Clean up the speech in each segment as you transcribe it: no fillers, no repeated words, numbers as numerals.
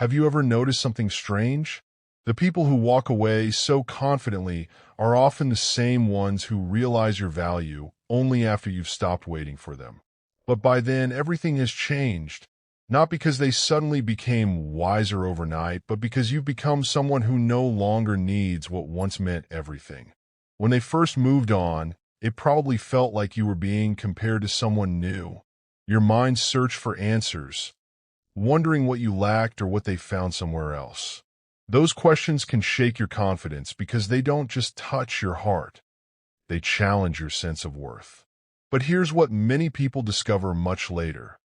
Have you ever noticed something strange? The people who walk away so confidently are often the same ones who realize your value only after you've stopped waiting for them. But by then, everything has changed. Not because they suddenly became wiser overnight, but because you've become someone who no longer needs what once meant everything. When they first moved on, it probably felt like you were being compared to someone new. Your mind searched for answers, wondering what you lacked or what they found somewhere else. Those questions can shake your confidence because they don't just touch your heart. They challenge your sense of worth. But here's what many people discover much later.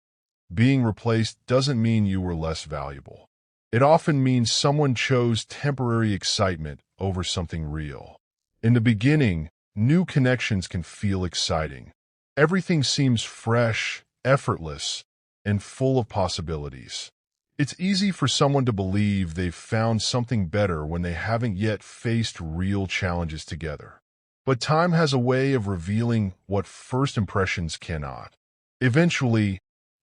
Being replaced doesn't mean you were less valuable. It often means someone chose temporary excitement over something real. In the beginning, new connections can feel exciting. Everything seems fresh, effortless, and full of possibilities. It's easy for someone to believe they've found something better when they haven't yet faced real challenges together. But time has a way of revealing what first impressions cannot. Eventually,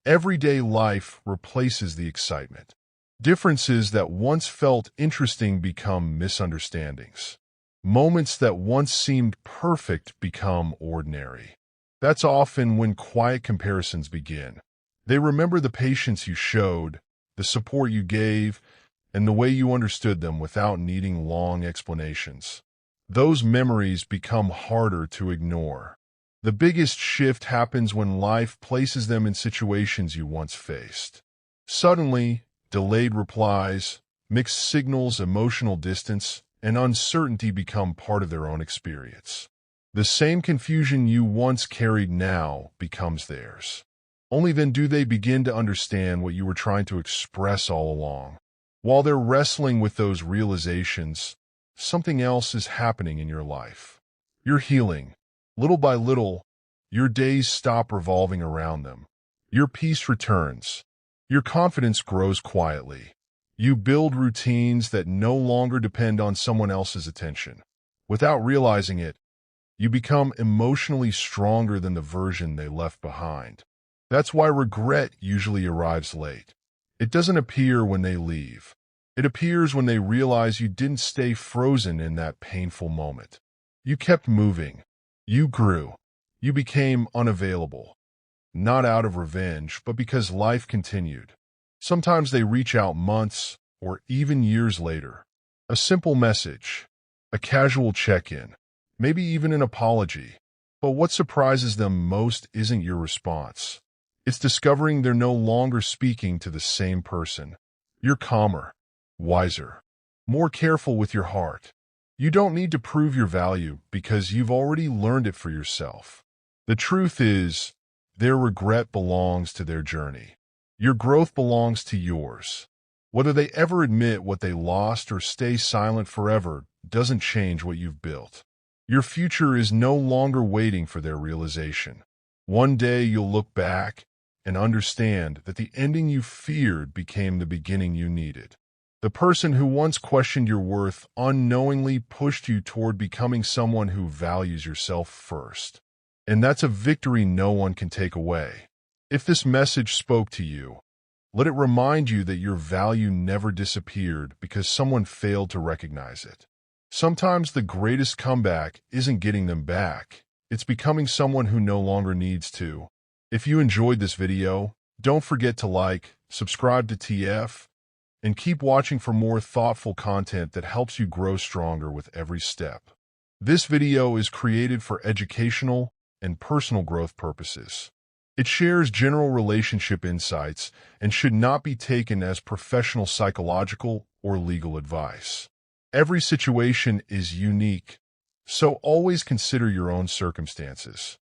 everyday life replaces the excitement. Differences that once felt interesting become misunderstandings. Moments that once seemed perfect become ordinary. That's often when quiet comparisons begin. They remember the patience you showed, the support you gave, and the way you understood them without needing long explanations. Those memories become harder to ignore. The biggest shift happens when life places them in situations you once faced. Suddenly, delayed replies, mixed signals, emotional distance, and uncertainty become part of their own experience. The same confusion you once carried now becomes theirs. Only then do they begin to understand what you were trying to express all along. While they're wrestling with those realizations, something else is happening in your life. You're healing. Little by little, your days stop revolving around them. Your peace returns. Your confidence grows quietly. You build routines that no longer depend on someone else's attention. Without realizing it, you become emotionally stronger than the version they left behind. That's why regret usually arrives late. It doesn't appear when they leave. It appears when they realize you didn't stay frozen in that painful moment. You kept moving. You grew. You became unavailable. Not out of revenge, but because life continued. Sometimes they reach out months or even years later. A simple message, a casual check-in, maybe even an apology. But what surprises them most isn't your response. It's discovering they're no longer speaking to the same person. You're calmer, wiser, more careful with your heart. You don't need to prove your value because you've already learned it for yourself. The truth is, their regret belongs to their journey. Your growth belongs to yours. Whether they ever admit what they lost or stay silent forever doesn't change what you've built. Your future is no longer waiting for their realization. One day you'll look back and understand that the ending you feared became the beginning you needed. The person who once questioned your worth unknowingly pushed you toward becoming someone who values yourself first. And that's a victory no one can take away. If this message spoke to you, let it remind you that your value never disappeared because someone failed to recognize it. Sometimes the greatest comeback isn't getting them back. It's becoming someone who no longer needs to. If you enjoyed this video, don't forget to like, subscribe to TF, and keep watching for more thoughtful content that helps you grow stronger with every step. This video is created for educational and personal growth purposes. It shares general relationship insights and should not be taken as professional psychological or legal advice. Every situation is unique, so always consider your own circumstances.